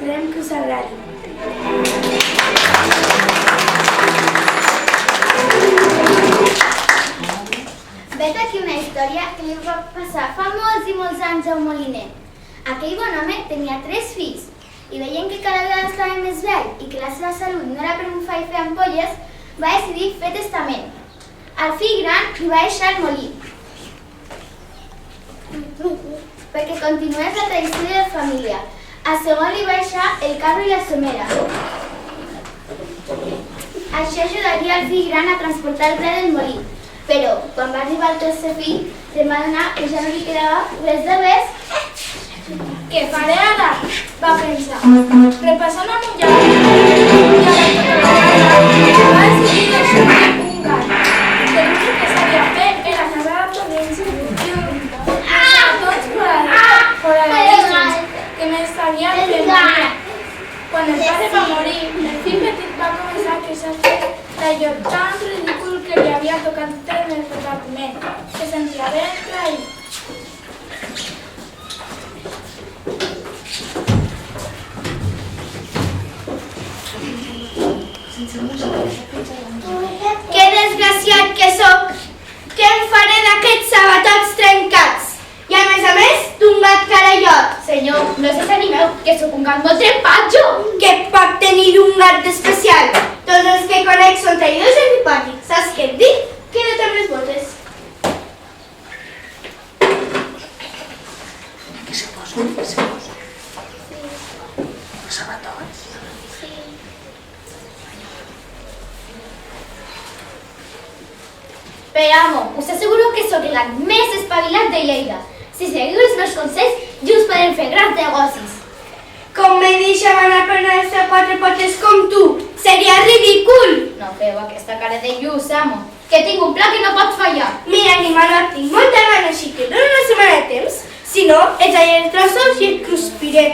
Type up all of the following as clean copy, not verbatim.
Esperem que us agradi. Vet aquí una història que li va passar fa molts i molts anys a un moliner. Aquell bon home tenia 3 fills i veient que cada vegada estava més vell i que la seva salut no era per un fa i fer ampolles, va decidir fer testament. Al fill gran li va deixar el molí perquè continués la tradició de la família. Al segon li va deixar el carro i la somera. Això ajudaria el fill gran a transportar el gra del molí. Però, quan va arribar el tercer fill, se'n va adonar que ja no li quedava res de res. Què faré ara? Va pensar. Repassant amunt i avall tota la casa, va decidir deixar un gat. Que l'únic que sabia fer era casar a torrents i tots fora de eixos, que més sabia fer morir. Quan el pare va morir, el fill petit va començar a queixar-se d'allò tan ridícul que li havia tocat en el repartiment, que sentia ben traït. Que desgraciat que sóc! Què em faré d'aquests sabatots trencats? I a més, d'un gat carallot. Senyor, no us desanimeu, que sóc un gat molt trepat, jo! Què pot tenir un gat d'especial? Tots els que conec són traïdors i antipàtics. Saps què et dic? Queda't amb les botes. Que se posen. Els sabatots. Però, amo, us asseguro que sóc el gat més espavilat de Lleida. Si seguiu els meus consells, just podem fer grans negocis. Com me deixa anar per anar a fer 4 potes com tu? Seria ridícul! No feu aquesta cara de lluç, amo, que tinc un pla que no pot fallar. Mira, animalot, tinc molta gana, així que dona una setmana de temps. Si no, et tallaré els trossos i et cruspiré.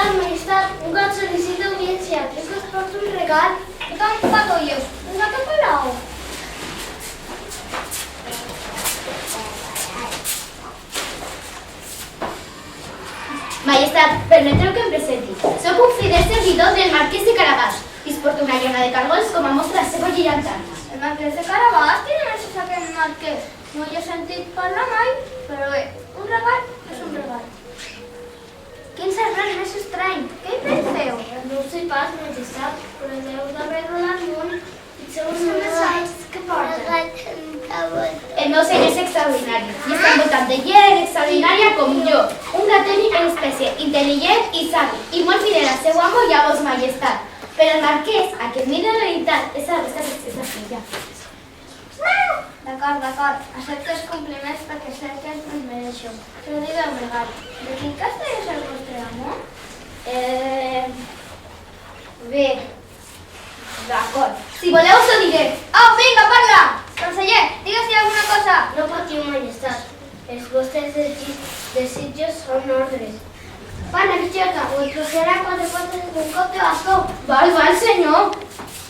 Majestat, un gat sol·licita audiència. Crec que us porto un regal. No tan patollos. Un gato pelao. Majestat, permeteu que em presenti. Soc un fidel servidor del marquès de Carabàs i us porto una llana de cargols com a mostra de la seva lleialtat. El marquès de Carabàs tiene més que el marquès. No hi he sentit parlar mai, però bé, un regal és un regal. Quin serrat més estrany. Què hi penseu? No ho sé pas, majestat, però deu d'haver rodat molt. Fixeu-vos en les anys que porta. El meu senyor és extraordinari i està envoltat de gent extraordinària com jo. Un gat tècnic en espècie, intel·ligent i savi, i molt fidel al seu amo i a vos majestat. Però el marquès, a qui admira la veritat, és la resta de la filla. D'acord, accepto els compliments perquè sé que ens mereixo. Però digueu, regal, de quin castell és el vostre amo? Bé, d'acord. Si voleu us ho diré. Au, vinga, parla! Conseller, digues-hi alguna cosa. No patiu, majestat. Els vostres desitjos són ordres. Pana, bichota, us trobarà 4 potes d'un cop de bastó. Val, senyor.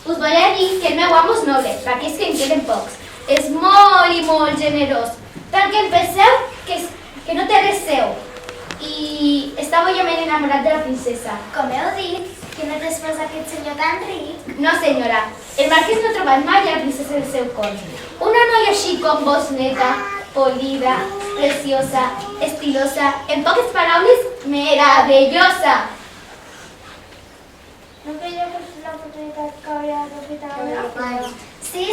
Us volia dir que el meu amo és noble, perquè és que en queden pocs. És molt i molt generós. Tal que em penseu que no té res seu. I està bojament enamorat de la princesa. Com heu dit, que no t'espòs aquest senyor tan ric. No, senyora. El marquès no ha trobat mai la princesa del seu cor. Una noia així com vos, neta, polida, preciosa, estilosa, en poques paraules, meravellosa. No creieu que és l'oportunitat que hauria d'aprofitar ara? Sí,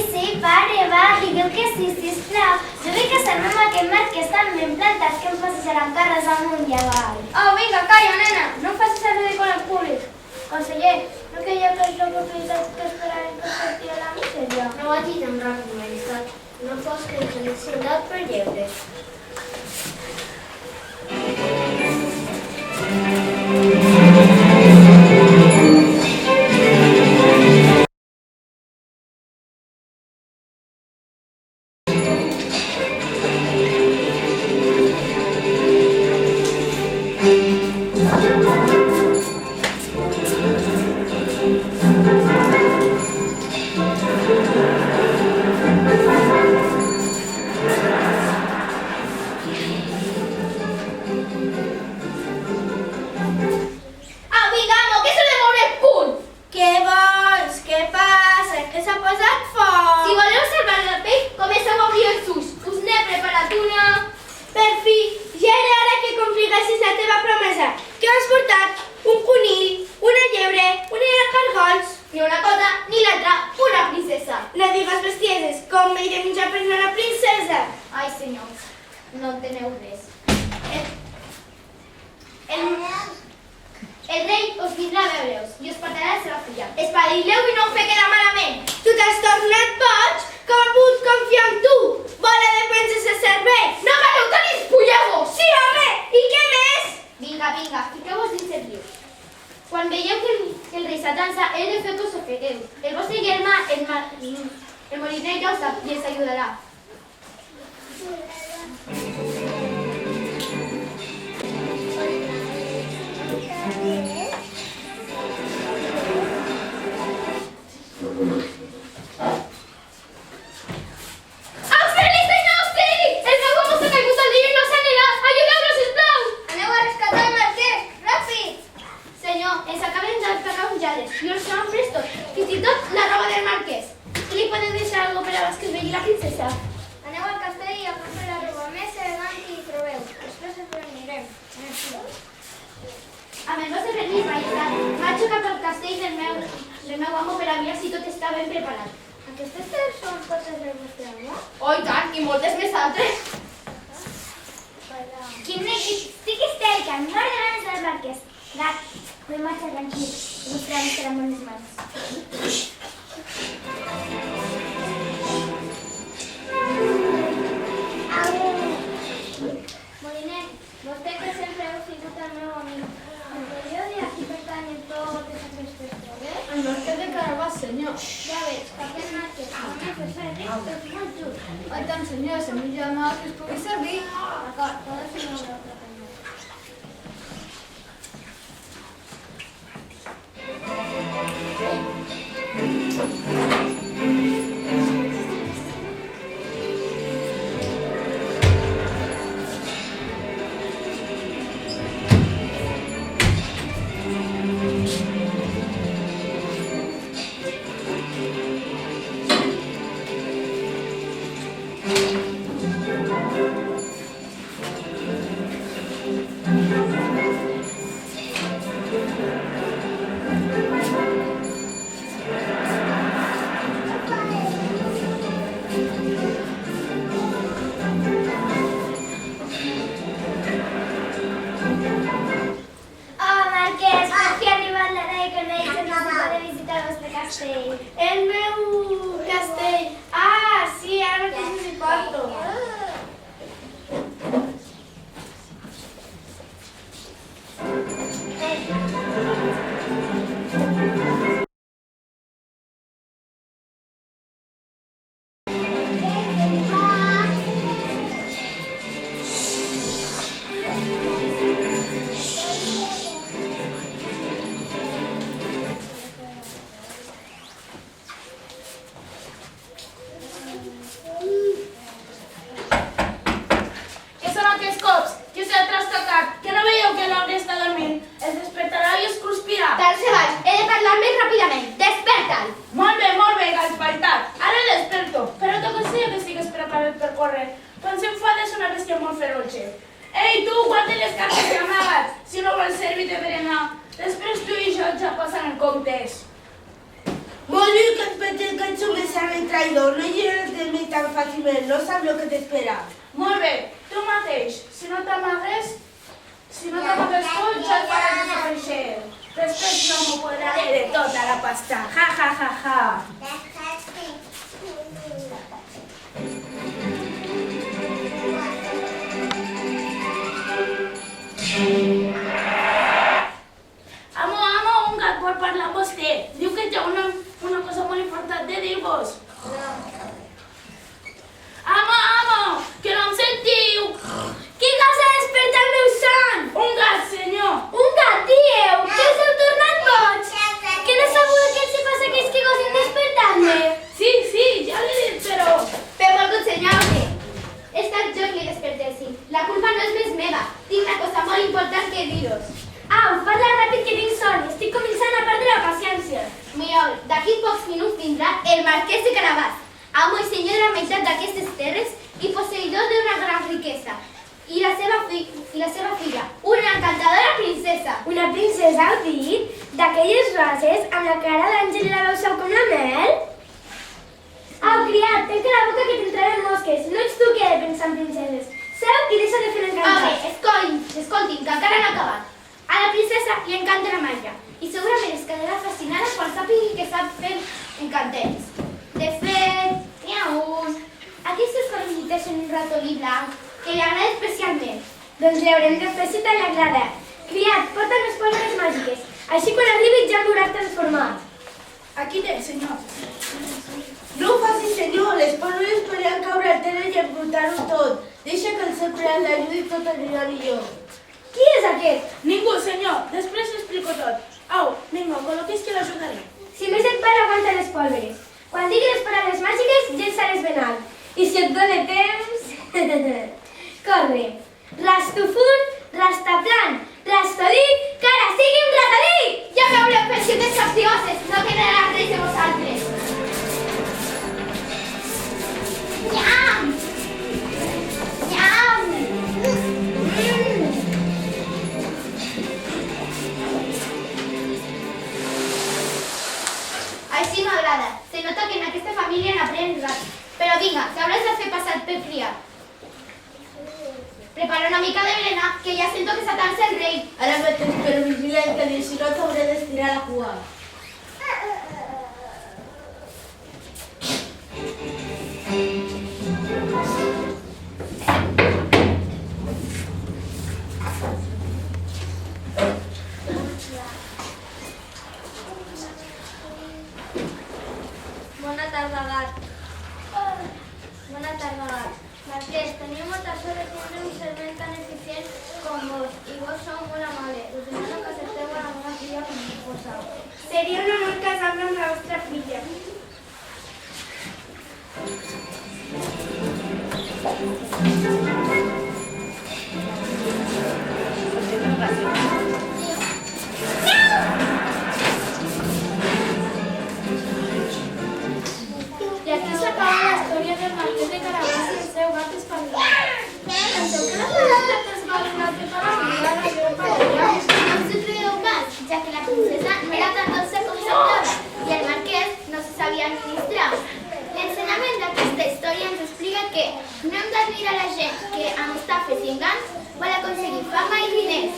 pare, va, digueu que sí, sisplau. Jo vull casar-me amb aquest marquès tan ben plantat que em passejaran carres amunt i avall. Oh, vinga, calla, nena, no em facis el ridícul en públic. Conseller, no creieu que és l'oportunitat que esperarem per sortir a la misèria? No ho ha dit tan ràpid, majestat. No fos que ens haguessin dat per lleure. s'ha posat fort. Si voleu salvar el peix, comenceu a obrir els ulls. Us n'he preparat una... Per fi, ja era hora que compliguessis la teva promesa. Què has portat? Un conill, una llebre, una cargols. Ni una cosa ni l'altra, una princesa. No digues bestieses, com m'he de menjar per una princesa? Ai, senyors, no enteneu res. El rei us vindrà a veure-us i us portarà la seva filla. Espavileu i no ho fe quedar malament. Tu t'has tornat boig? Com ha pogut confiar en tu? Bola de princesa servei! No m'aneu tan espulleu-vos! Sí, home! I què més? Vinga, vinga, fiqueu-vos dins el riu. Quan veieu que el rei s'atansa, heu de fer que us ofegueu. El vostre germà, el moliner, ja ho sap i ens ajudarà. Auxili, senyor, auxili! El meu amo s'ha caigut al riu i no s'anirà! Ajudeu-lo, sisplau! Aneu a rescatar el marquès! Ràpid! Senyor, ens acaben d'atacar uns lladres i els han pres tot, fins i tot la roba del marquès. Li podem deixar alguna cosa per abans que es vegi la princesa? Aneu al castell i agafeu la roba més elegant que hi trobeu. Després ens reunirem. Amb el vostre permís, majestat, marxo cap al castell del meu amo per a mirar si tot està ben preparat. Aquestes tres són coses del vostre amo? Oh, i tant, i moltes més altres. Quin estic histèrica, no ordenaràs del marquès. Gat, podem marxar tranquil. El vostre amo serà molt més mans. Moliner, vostè que sempre heu sigut el meu amic, em podríeu dir a qui pertanyen totes aquestes coses? El marquès de Carabàs, senyor. Ja veig, que aquest marquès només de ser ric, tots molt just. Oi tant, senyor, si m'hi llama que es pugui servir. D'acord, podes ser una altra també. El meu castell. Ah, sí, ara mateix us hi porto. Què són aquests cops? Qui us ha trastocat? Que no veieu que l'home està dormint? Es despertarà i us cruspirà. Tal se baix, he de parlar més ràpidament. Desperta'l! Molt bé, galparitat. Ara desperto. Però t'aconsello que estigues preparat per córrer. Quan s'enfada és una bèstia molt ferotge. Ei, tu, guarda les cartes que amaga't, si no vols servir de berenar. Després tu i jo ja passen en comptes. Molt bé que et pete que ets un missatge traïdor, no lliures de mi tan fàcilment, no saps el que t'espera. Molt bé, tu mateix, si no t'amagues tu, ja et faràs desaparèixer. Després no m'ho podré de tota la pasta. Ja, ja, ja, ja. Amo, un gat vol parlar amb vostè. Diu que té una cosa molt important de dir-vos. Amo, que no em sentiu. Qui gosa despertar el meu son? Un gat, senyor. Un gat, dieu! Que us heu tornat boig? Que no sabeu què els passa a aquells que gosen despertar-me? Sí, ja l'he dit, però... Benvolgut senyor Auge, he estat jo qui despertessi. La culpa no és més meva. Tinc una cosa molt important que dir-vos. Au, parla ràpid que tinc son. Estic començant a perdre la paciència. Mireu, d'aquí pocs minuts vindrà vindrà el marquès de Carabàs, amo i senyor de la meitat d'aquestes terres i posseïdor d'una gran riquesa. I la seva filla, una encantadora princesa. Una princesa, heu dit? D'aquelles roses amb la cara d'àngel i la veu suau com la mel? Au, criat, tanca la boca que t'entraran mosques. No ets tu que ha de pensar en princeses. Seu i deixa de fer l'encantat. Escoltin, que encara no ha acabat. A la princesa li encanta la màgia i segurament es quedarà fascinada quan sàpigui que sap fer encanteris. De fet, n'hi ha un. Aquestes colomites en un ratolí blanc que li agrada especialment. Doncs li haurem de fer si tant li agrada. Criat, porta'm les pólvores màgiques. Així quan arribi ja em veuràs transformat. Aquí té, senyor. No ho facis, senyor. Les pólvores podran caure al terra i embrutar-ho tot. Deixa que el seu creat l'ajudi tot anirà millor. Qui és aquest? Ningú, senyor. Després l'explico tot. Au, vinga, col·loquis que l'ajudaré. Si més et pare, aguanta les pólveres. Quan digui les paraules màgiques, llença-les ben alt. I si et dóna temps... Corre. Rastofun, rastaplan, rastodí, que ara sigui un ratolí! Ja veureu per ciutats captivoses, no quedarà res de vosaltres. Nyam! Nyam! Així m'agrada. Se nota que en aquesta família n'aprens res. Però vinga, que hauràs de fer passat per criat. Prepara una mica de berenar, que ja sento que s'atansa el rei. Ara mateix, però vigila que si no t'hauré d'estirar la cua. Bona tarda, gat. Bona tarda, gat. Marquès, teniu molta sort de tindre un servent tan eficient com vos, i vos sou molt amable. Us demano que accepteu a la meva filla com esposa. Seria un honor casar-me amb la vostra filla. I aquí s'acaba la història del marquès de Carabàs i el seu gat espavilat. Penseu que la princesa es va donar tota la vida a la seva parella? No us ho creieu pas, ja que la princesa no era tan dolça com semblava i el marquès no se sabia administrar. L'ensenyament d'aquesta història ens explica que no hem d'admirar la gent que amb estafes i engans vol aconseguir fama i diners.